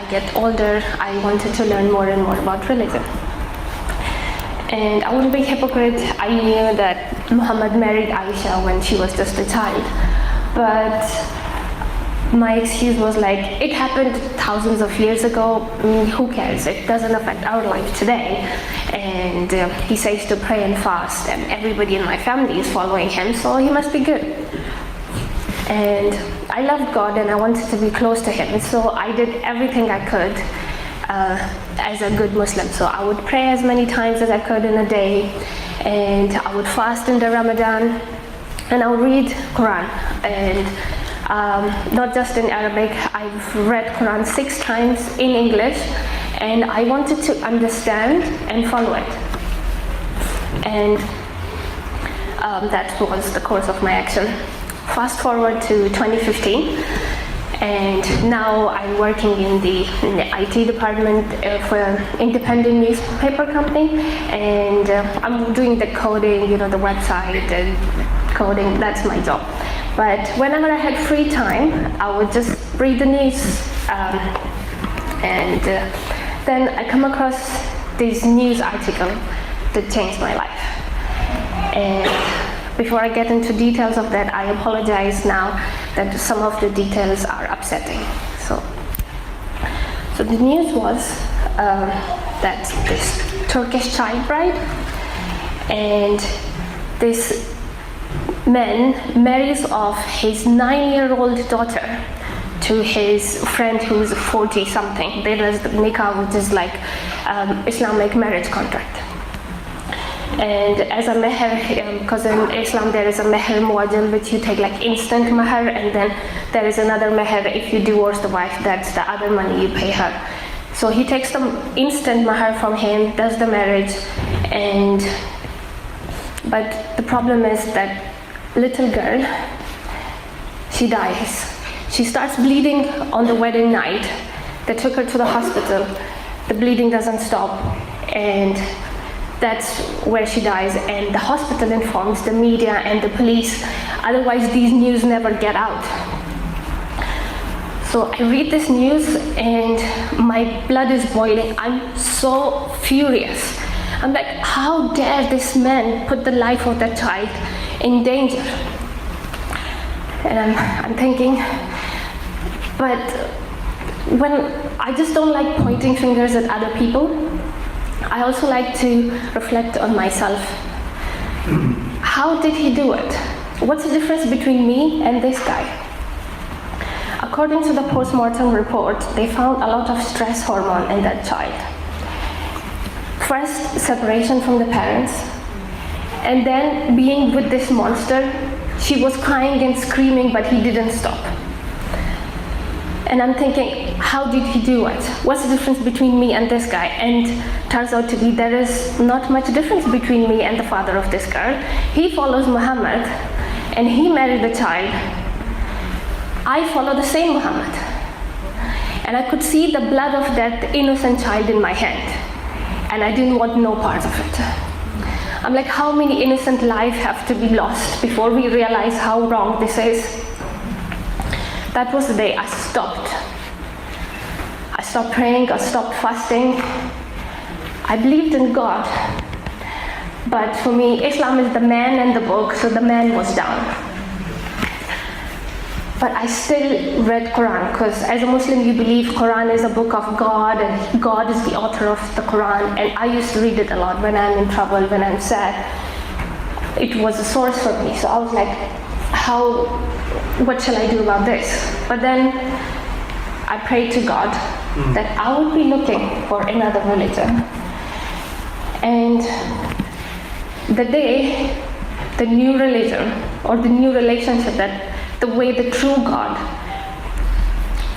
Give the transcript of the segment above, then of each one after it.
I get older, I wanted to learn more and more about religion. And I wouldn't be a hypocrite, I knew that Muhammad married Aisha when she was just a child. But my excuse was like, it happened thousands of years ago, who cares? It doesn't affect our life today. And he says to pray and fast, and everybody in my family is following him, so he must be good. And I loved God and I wanted to be close to him, so I did everything I could as a good Muslim. So I would pray as many times as I could in a day, and I would fast in the Ramadan, and I would read Quran. And not just in Arabic, I've read Quran 6 times in English, and I wanted to understand and follow it. And that was the course of my action. Fast forward to 2015, and now I'm working in the IT department for an independent newspaper company, and I'm doing the coding, the website and coding, that's my job. But whenever I had free time, I would just read the news, and then I come across this news article that changed my life. And before I get into details of that, I apologize now that some of the details are upsetting. So the news was that this Turkish child bride, and this man marries off his 9-year-old daughter to his friend who's 40-something. There is the nikah, which is like Islamic marriage contract. And as a meher, because in Islam there is a meher muajjal, which you take like instant meher, and then there is another meher if you divorce the wife, that's the other money you pay her. So he takes the instant meher from him, does the marriage, but the problem is that little girl, she dies. She starts bleeding on the wedding night. They took her to the hospital. The bleeding doesn't stop, and that's where she dies. And the hospital informs the media and the police, otherwise these news never get out. So I read this news and my blood is boiling. I'm so furious. I'm like, how dare this man put the life of that child in danger? And I'm thinking, but when I just don't like pointing fingers at other people, I also like to reflect on myself. How did he do it? What's the difference between me and this guy? According to the post-mortem report, they found a lot of stress hormone in that child. First, separation from the parents, and then being with this monster. She was crying and screaming, but he didn't stop. And I'm thinking, how did he do it? What's the difference between me and this guy? And turns out to be there is not much difference between me and the father of this girl. He follows Muhammad, and he married the child. I follow the same Muhammad. And I could see the blood of that innocent child in my hand. And I didn't want no part of it. I'm like, how many innocent lives have to be lost before we realize how wrong this is? That was the day I stopped. I stopped praying, I stopped fasting. I believed in God. But for me, Islam is the man and the book, so the man was down. But I still read Quran, because as a Muslim you believe Quran is a book of God and God is the author of the Quran, and I used to read it a lot when I'm in trouble, when I'm sad. It was a source for me, so I was like, what shall I do about this? But then I prayed to God that I would be looking for another religion. And the day, the new religion or the new relationship, that the way, the true God,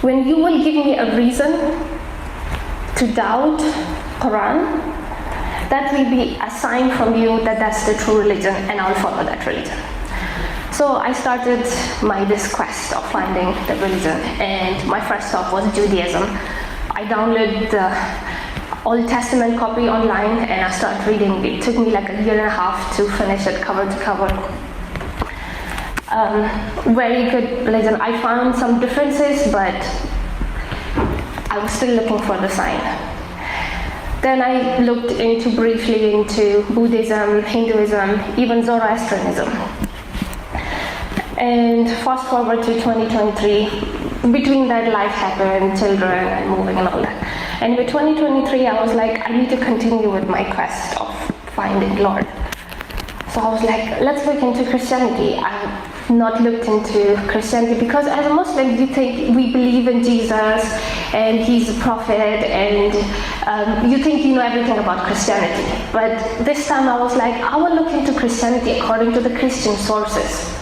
when you will give me a reason to doubt Quran, that will be a sign from you that that's the true religion, and I'll follow that religion. So I started this quest of finding the religion, and my first stop was Judaism. I downloaded the Old Testament copy online and I started reading. It took me like a year and a half to finish it cover to cover. Very good religion. I found some differences, but I was still looking for the sign. Then I looked briefly into Buddhism, Hinduism, even Zoroastrianism. And fast forward to 2023, between that life happened, children and moving and all that. And with 2023, I was like, I need to continue with my quest of finding Lord. So I was like, let's look into Christianity. I've not looked into Christianity because as a Muslim, you think we believe in Jesus and he's a prophet and you think you know everything about Christianity. But this time I was like, I will look into Christianity according to the Christian sources.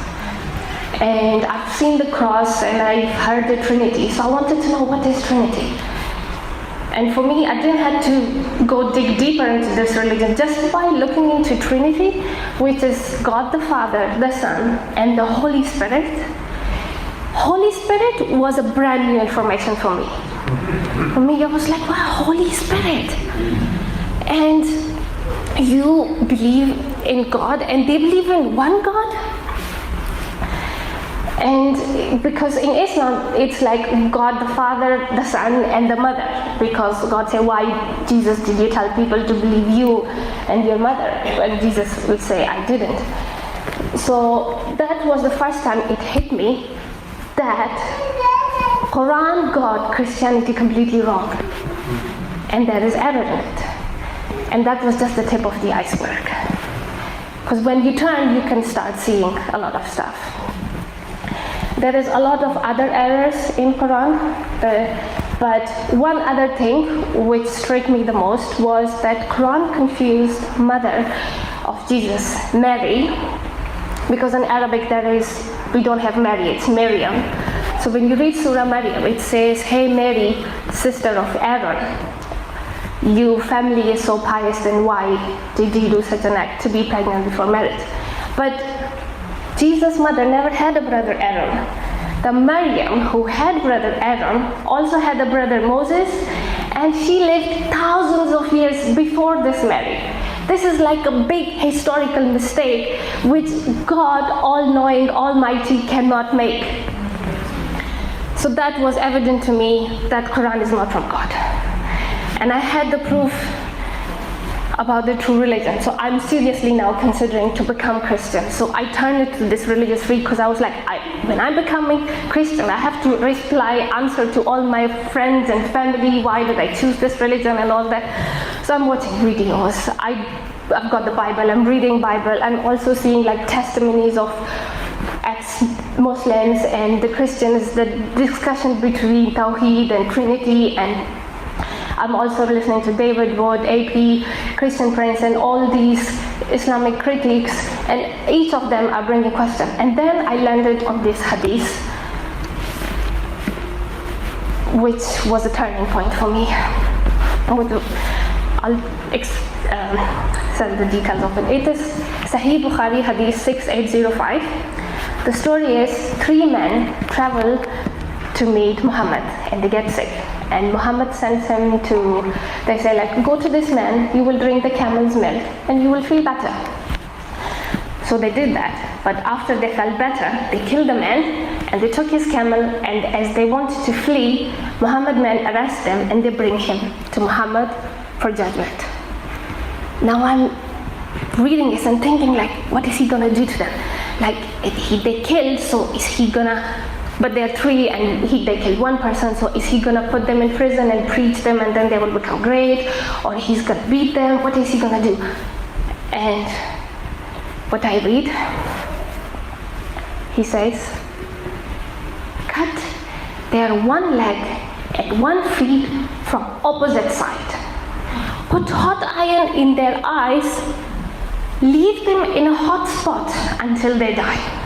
And I've seen the cross and I've heard the Trinity, so I wanted to know what is Trinity. And for me, I didn't have to go dig deeper into this religion. Just by looking into Trinity, which is God the Father, the Son, and the Holy Spirit, Holy Spirit was a brand new information for me. For me, I was like, wow, Holy Spirit. And you believe in God, and they believe in one God? And because in Islam, it's like God the Father, the Son, and the Mother. Because God said, why, Jesus, did you tell people to believe you and your mother? And Jesus would say, I didn't. So that was the first time it hit me that Quran got Christianity completely wrong. And there is error in it. And that was just the tip of the iceberg. Because when you turn, you can start seeing a lot of stuff. There is a lot of other errors in Quran, but one other thing which struck me the most was that Quran confused mother of Jesus, Mary, because in Arabic we don't have Mary, it's Maryam. So when you read Surah Maryam, it says, hey Mary, sister of Aaron, your family is so pious, then why did you do such an act to be pregnant before marriage? But Jesus' mother never had a brother Aaron. The Maryam, who had brother Aaron, also had a brother Moses, and she lived thousands of years before this Mary. This is like a big historical mistake which God, all-knowing, almighty, cannot make. So that was evident to me that Quran is not from God. And I had the proof about the true religion. So I'm seriously now considering to become Christian. So I turned to this religious freak because I was like, when I'm becoming Christian, I have to answer to all my friends and family, why did I choose this religion and all that. So I'm watching videos. I've got the Bible, I'm reading Bible. I'm also seeing like testimonies of ex-Muslims and the Christians, the discussion between Tawheed and Trinity, and I'm also listening to David Wood, AP, Christian Prince, and all these Islamic critics, and each of them are bringing questions. And then I landed on this hadith, which was a turning point for me. I'll send the details of it. It is Sahih Bukhari Hadith 6805. The story is 3 men travel to meet Muhammad and they get sick. And Muhammad sends him they say like, go to this man, you will drink the camel's milk and you will feel better. So they did that, but after they felt better, they killed the man and they took his camel, and as they wanted to flee, Muhammad men arrest them and they bring him to Muhammad for judgment. Now I'm reading this and thinking like, what is he gonna do to them? Like, they killed, so is he gonna... But there are 3 and they killed 1 person, so is he gonna put them in prison and preach them and then they will become great? Or he's gonna beat them? What is he gonna do? And what I read, he says, cut their 1 leg and 1 feet from opposite side. Put hot iron in their eyes, leave them in a hot spot until they die.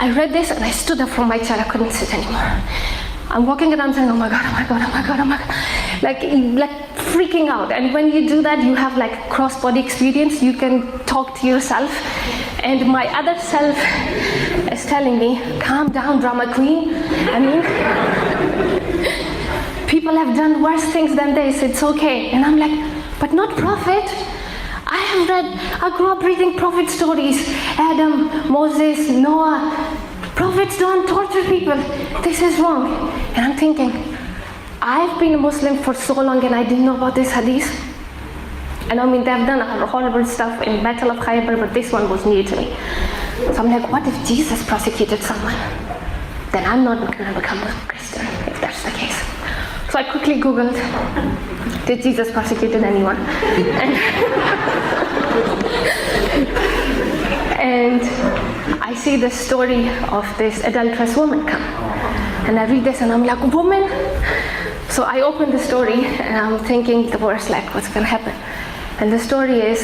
I read this and I stood up from my chair. I couldn't sit anymore. I'm walking around saying, oh my God, oh my God, oh my God, oh my God. Like freaking out. And when you do that, you have like cross-body experience. You can talk to yourself. And my other self is telling me, calm down, drama queen. I mean, people have done worse things than this. It's okay. And I'm like, but not prophet. I grew up reading prophet stories. Adam, Moses, Noah, prophets don't torture people. This is wrong. And I'm thinking, I've been a Muslim for so long and I didn't know about this hadith. And I mean, they've done horrible stuff in Battle of Khaybar, but this one was new to me. So I'm like, what if Jesus prosecuted someone? Then I'm not going to become a Christian, if that's the case. So I quickly Googled, did Jesus prosecute anyone? And I see the story of this adulterous woman come. And I read this and I'm like, woman? So I open the story and I'm thinking the worst, like what's going to happen? And the story is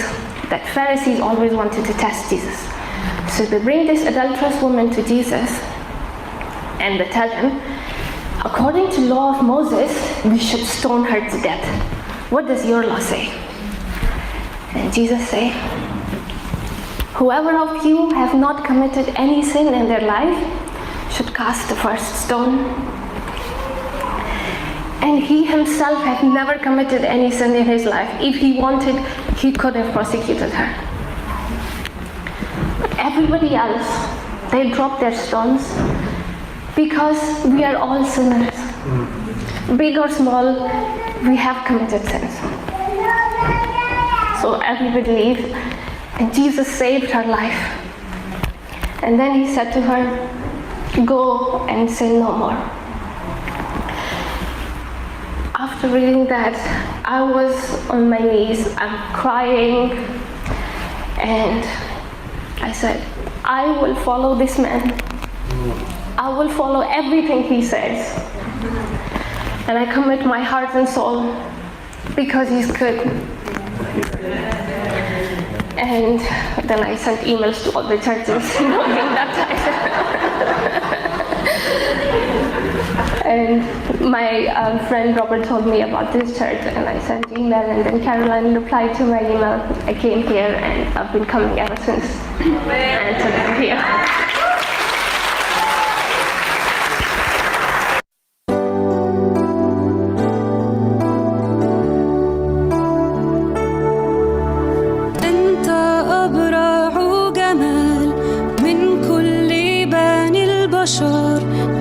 that Pharisees always wanted to test Jesus. So they bring this adulterous woman to Jesus and they tell him, according to law of Moses, we should stone her to death. What does your law say? And Jesus say, whoever of you have not committed any sin in their life should cast the first stone. And he himself had never committed any sin in his life. If he wanted, he could have prosecuted her. But everybody else, they drop their stones because we are all sinners. Big or small, we have committed sins. So everybody leaves, and Jesus saved her life. And then he said to her, go and sin no more. After reading that, I was on my knees, I'm crying, and I said, I will follow this man. I will follow everything he says. And I commit my heart and soul because he's good. And then I sent emails to all the churches, being baptized. And my friend Robert told me about this church, and I sent email, and then Caroline replied to my email. I came here, and I've been coming ever since. And today I'm here.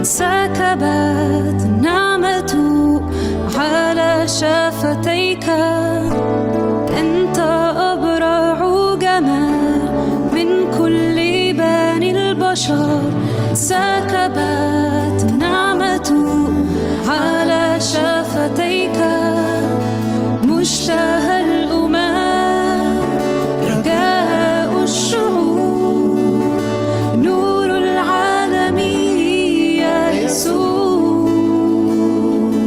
سكبت النعمة على شفتي